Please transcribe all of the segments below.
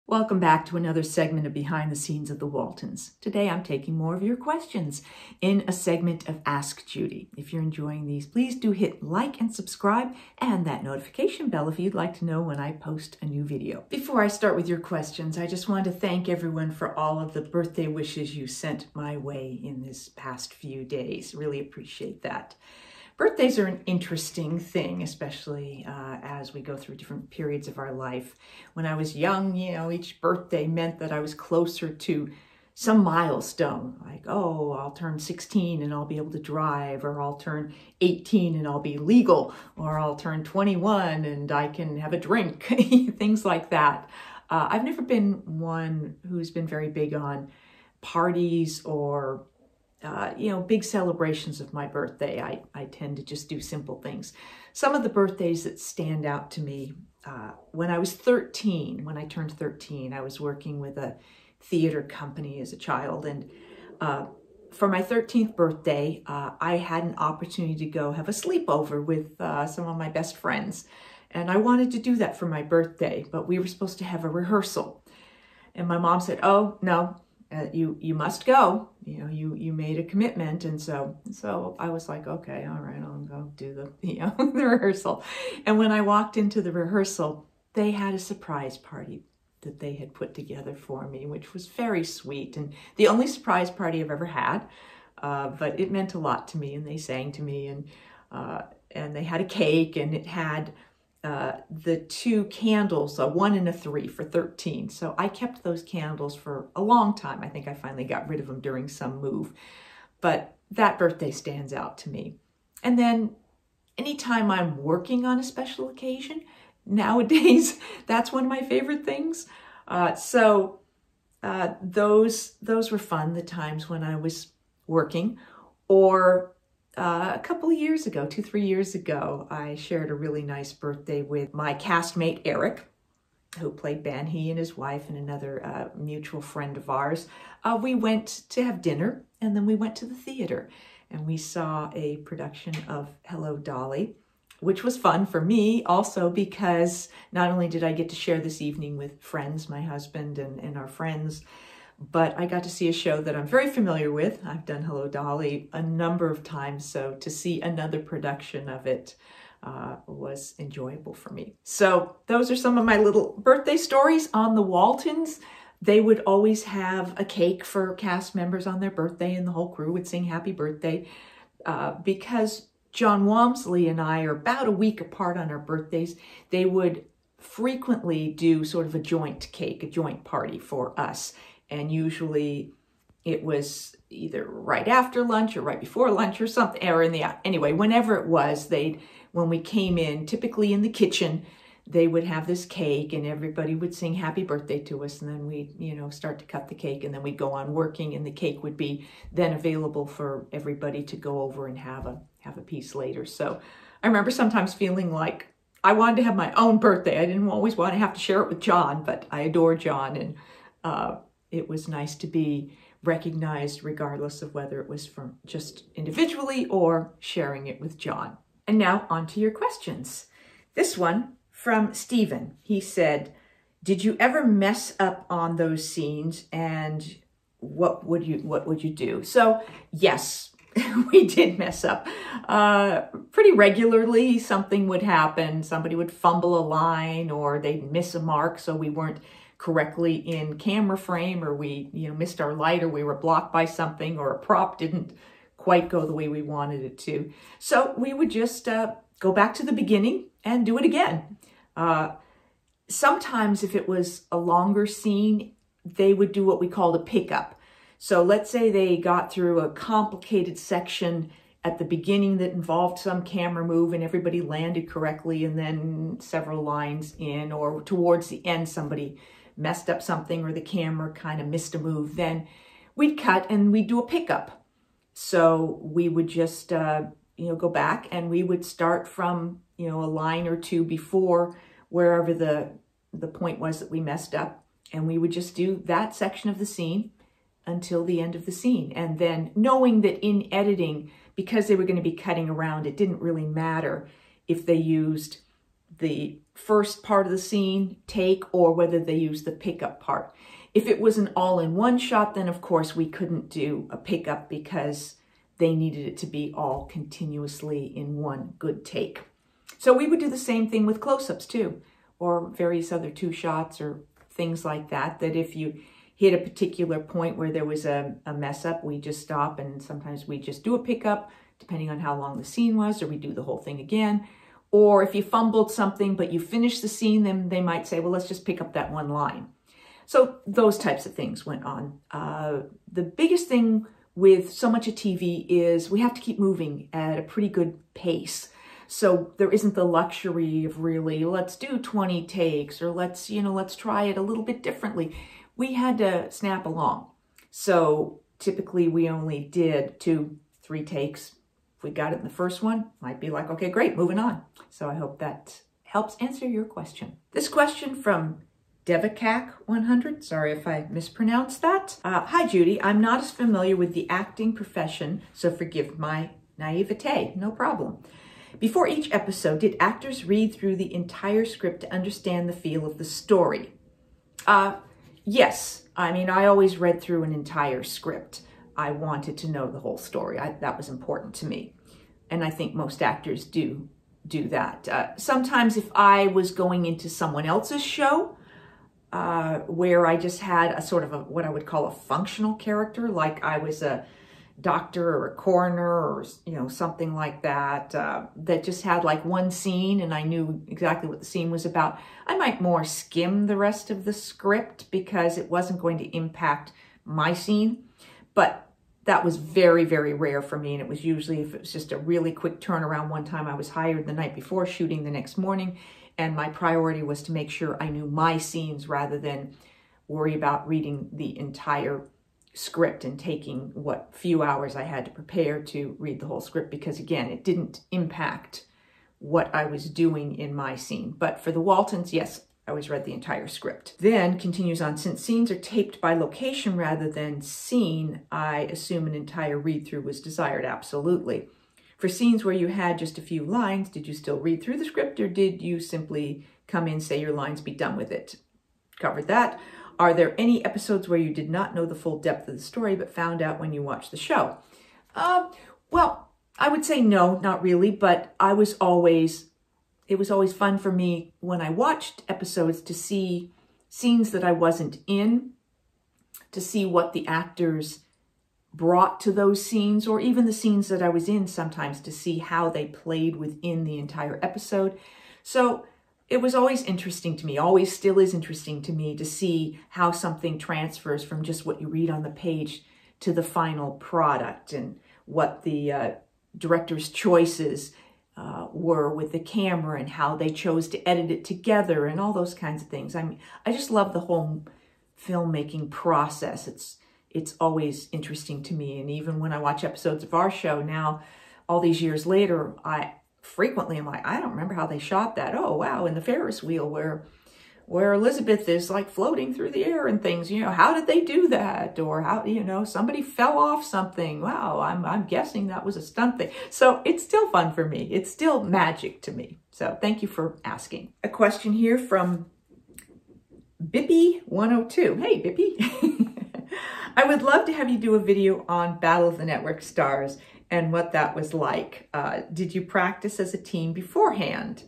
Welcome back to another segment of Behind the Scenes of the Waltons. Today I'm taking more of your questions in a segment of Ask Judy. If you're enjoying these, please do hit like and subscribe and that notification bell if you'd like to know when I post a new video. Before I start with your questions, I just want to thank everyone for all of the birthday wishes you sent my way in this past few days. Really appreciate that. Birthdays are an interesting thing, especially as we go through different periods of our life. When I was young, each birthday meant that I was closer to some milestone, like, oh, I'll turn 16 and I'll be able to drive, or I'll turn 18 and I'll be legal, or I'll turn 21 and I can have a drink, things like that. I've never been one who's been very big on parties or big celebrations of my birthday. I tend to just do simple things. Some of the birthdays that stand out to me, when I was 13, when I turned 13, I was working with a theater company as a child. And for my 13th birthday, I had an opportunity to go have a sleepover with some of my best friends. And I wanted to do that for my birthday, but we were supposed to have a rehearsal. And my mom said, oh, no. You must go, you made a commitment. And so I was like, okay, all right, I'll go do the, the rehearsal. And when I walked into the rehearsal, they had a surprise party that they had put together for me, which was very sweet. And the only surprise party I've ever had, but it meant a lot to me. And they sang to me and they had a cake, and it had the two candles, a 1 and a 3 for 13. So I kept those candles for a long time. I think I finally got rid of them during some move, but that birthday stands out to me. And then anytime I'm working on a special occasion, nowadays, that's one of my favorite things. Those were fun, the times when I was working. Or a couple of years ago, 2-3 years ago, I shared a really nice birthday with my castmate, Eric, who played Ben, he and his wife and another mutual friend of ours. We went to have dinner, and then we went to the theater, and we saw a production of Hello, Dolly, which was fun for me also because not only did I get to share this evening with friends, my husband and our friends, but I got to see a show that I'm very familiar with. I've done Hello, Dolly a number of times, so to see another production of it was enjoyable for me. So those are some of my little birthday stories on the Waltons. They would always have a cake for cast members on their birthday, and the whole crew would sing happy birthday. Because John Walmsley and I are about a week apart on our birthdays, they would frequently do sort of a joint cake, a joint party for us. And usually it was either right after lunch or right before lunch or something, or anyway, whenever it was, when we came in, typically in the kitchen, they would have this cake and everybody would sing happy birthday to us. And then we'd, start to cut the cake, and then we'd go on working, and the cake would be then available for everybody to go over and have a piece later. So I remember sometimes feeling like I wanted to have my own birthday. I didn't always want to have to share it with John, but I adore John, and it was nice to be recognized regardless of whether it was from just individually or sharing it with John. And now on to your questions. This one from Stephen. He said, did you ever mess up on those scenes, and what would you do? So yes, we did mess up. Pretty regularly something would happen. Somebody would fumble a line, or they'd miss a mark, so we weren't correctly in camera frame, or we missed our light, or we were blocked by something, or a prop didn't quite go the way we wanted it to. So we would just go back to the beginning and do it again. Sometimes if it was a longer scene, they would do what we called a pickup. So let's say they got through a complicated section at the beginning that involved some camera move and everybody landed correctly, and then several lines in, or towards the end somebody messed up something or the camera kind of missed a move, then we'd cut and we'd do a pickup. So we would just, go back, and we would start from, a line or two before wherever the point was that we messed up. And we would just do that section of the scene until the end of the scene. And then knowing that in editing, because they were going to be cutting around, it didn't really matter if they used the first part of the scene take or whether they used the pickup part. If it was an all-in-one shot, then of course we couldn't do a pickup because they needed it to be all continuously in one good take. So we would do the same thing with close-ups too, or various other two shots or things like that, that if you hit a particular point where there was a mess up, we just stop, and sometimes we just do a pickup depending on how long the scene was, or we do the whole thing again. Or if you fumbled something but you finished the scene, then they might say, well, let's just pick up that one line. So those types of things went on. The biggest thing with so much of TV is we have to keep moving at a pretty good pace. So there isn't the luxury of really, let's do 20 takes, or let's try it a little bit differently. We had to snap along. So typically we only did 2-3 takes. If we got it in the first one, might be like, okay, great, moving on. So I hope that helps answer your question. This question from Devacac100, sorry if I mispronounced that. Hi Judy, I'm not as familiar with the acting profession, so forgive my naivete, no problem. Before each episode, did actors read through the entire script to understand the feel of the story? Yes, I mean, I always read through an entire script. I wanted to know the whole story. That was important to me. And I think most actors do that. Sometimes if I was going into someone else's show, where I just had a sort of what I would call a functional character, like I was a doctor or a coroner or something like that, that just had like one scene and I knew exactly what the scene was about, I might more skim the rest of the script because it wasn't going to impact my scene. But that was very, very rare for me, and it was usually if it was just a really quick turnaround. One time I was hired the night before, shooting the next morning, and my priority was to make sure I knew my scenes rather than worry about reading the entire script and taking what few hours I had to prepare to read the whole script, because again, it didn't impact what I was doing in my scene. But for the Waltons, yes, I always read the entire script. Then continues on, since scenes are taped by location rather than scene, I assume an entire read-through was desired. Absolutely. For scenes where you had just a few lines, did you still read through the script, or did you simply come in, say your lines, be done with it? Covered that. Are there any episodes where you did not know the full depth of the story but found out when you watched the show? Well, I would say no, not really, but it was always fun for me when I watched episodes to see scenes that I wasn't in, to see what the actors brought to those scenes, or even the scenes that I was in sometimes, to see how they played within the entire episode. So it was always interesting to me, always still is interesting to me, to see how something transfers from just what you read on the page to the final product, and what the director's choices were with the camera, and how they chose to edit it together, and all those kinds of things. I mean, I just love the whole filmmaking process. It's always interesting to me. And even when I watch episodes of our show now, all these years later, I frequently am like, I don't remember how they shot that. Oh, wow, in the Ferris wheel where Elizabeth is like floating through the air and things, how did they do that? Or how, somebody fell off something. Wow, I'm guessing that was a stunt thing. So it's still fun for me. It's still magic to me. So thank you for asking. A question here from Bippy102. Hey, Bippy. I would love to have you do a video on Battle of the Network Stars and what that was like. Did you practice as a team beforehand?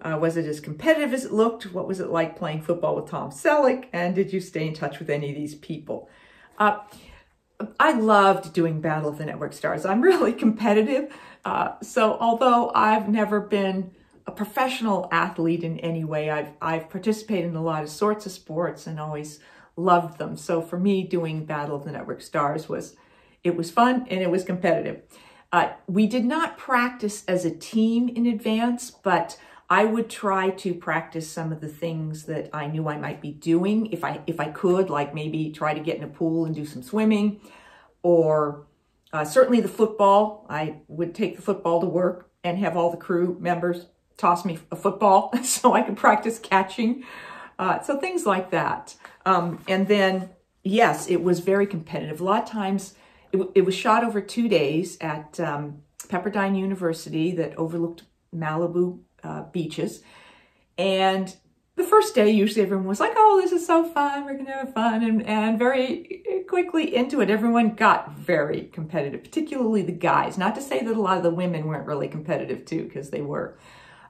Was it as competitive as it looked? What was it like playing football with Tom Selleck? And did you stay in touch with any of these people? I loved doing Battle of the Network Stars. I'm really competitive. So although I've never been a professional athlete in any way, I've participated in a lot of sorts of sports and always loved them. So for me, doing Battle of the Network Stars was fun and it was competitive. We did not practice as a team in advance, but I would try to practice some of the things that I knew I might be doing if I could, like maybe try to get in a pool and do some swimming, or certainly the football. I would take the football to work and have all the crew members toss me a football so I could practice catching. So things like that. And then, yes, it was very competitive. A lot of times it was shot over 2 days at Pepperdine University that overlooked Malibu beaches. And the first day, usually everyone was like, oh, this is so fun, we're gonna have fun, and very quickly into it, everyone got very competitive, particularly the guys. Not to say that a lot of the women weren't really competitive too, because they were.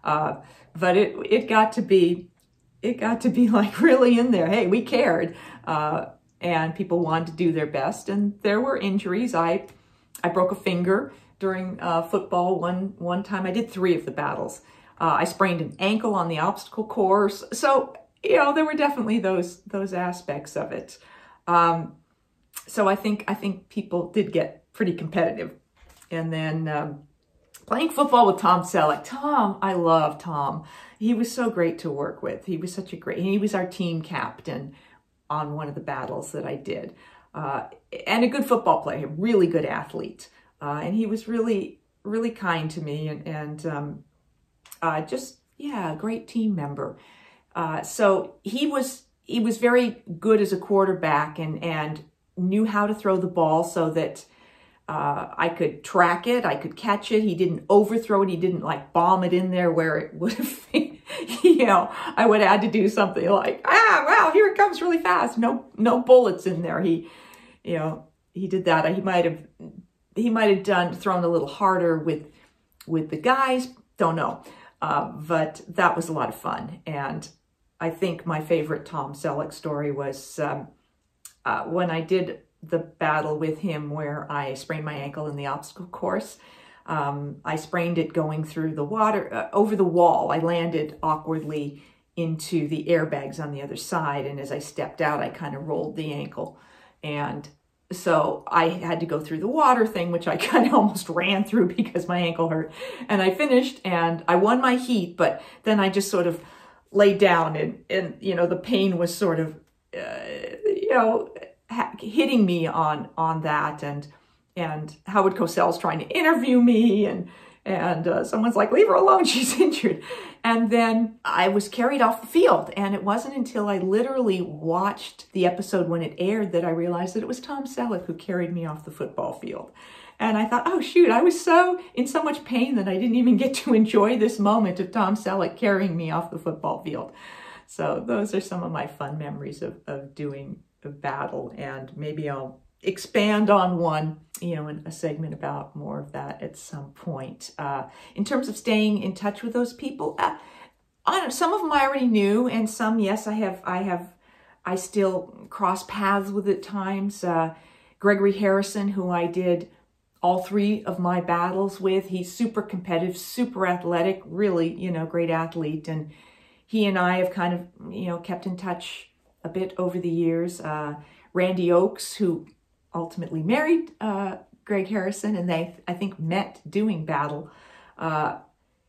But it got to be like really in there. Hey, we cared, and people wanted to do their best, and there were injuries. I broke a finger during football one time. I did 3 of the battles. I sprained an ankle on the obstacle course. So, you know, there were definitely those aspects of it. So I think people did get pretty competitive. And then playing football with Tom Selleck. Tom, I love Tom. He was so great to work with. He was such a great, he was our team captain on one of the battles that I did. And a good football player, a really good athlete. And he was really, really kind to me and just, yeah, a great team member. So he was very good as a quarterback and knew how to throw the ball so that I could track it, I could catch it. He didn't overthrow it. He didn't like bomb it in there where it would have, you know, I would have had to do something like, wow, here it comes really fast. No bullets in there. He, you know, he did that. He might have thrown a little harder with the guys. Don't know. But that was a lot of fun. And I think my favorite Tom Selleck story was when I did the battle with him where I sprained my ankle in the obstacle course. I sprained it going through the water, over the wall. I landed awkwardly into the airbags on the other side. And as I stepped out, I kind of rolled the ankle. And so I had to go through the water thing, which I kind of almost ran through because my ankle hurt. And I finished and I won my heat, but then I just sort of laid down and you know, the pain was sort of, you know, hitting me on that. And Howard Cosell's trying to interview me and someone's like, leave her alone, she's injured. And then I was carried off the field. And it wasn't until I literally watched the episode when it aired that I realized that it was Tom Selleck who carried me off the football field. And I thought, oh shoot, I was in so much pain that I didn't even get to enjoy this moment of Tom Selleck carrying me off the football field. So those are some of my fun memories of doing a battle. And maybe I'll expand on one, you know, in a segment about more of that at some point. In terms of staying in touch with those people, some of them I already knew, and some, yes, I still cross paths with at times. Gregory Harrison, who I did all 3 of my battles with, he's super competitive, super athletic, really, you know, great athlete. And he and I have kind of, you know, kept in touch a bit over the years. Randy Oakes, who ultimately married Greg Harrison, and they, I think, met doing battle.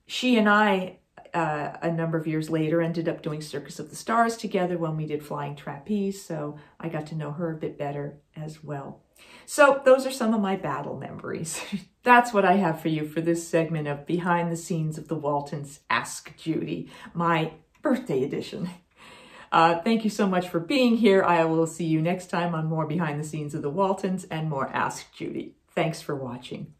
She and I, a number of years later, ended up doing Circus of the Stars together when we did Flying Trapeze, so I got to know her a bit better as well. So those are some of my battle memories. That's what I have for you for this segment of Behind the Scenes of the Waltons Ask Judy, my birthday edition. Thank you so much for being here. I will see you next time on more Behind the Scenes of the Waltons and more Ask Judy. Thanks for watching.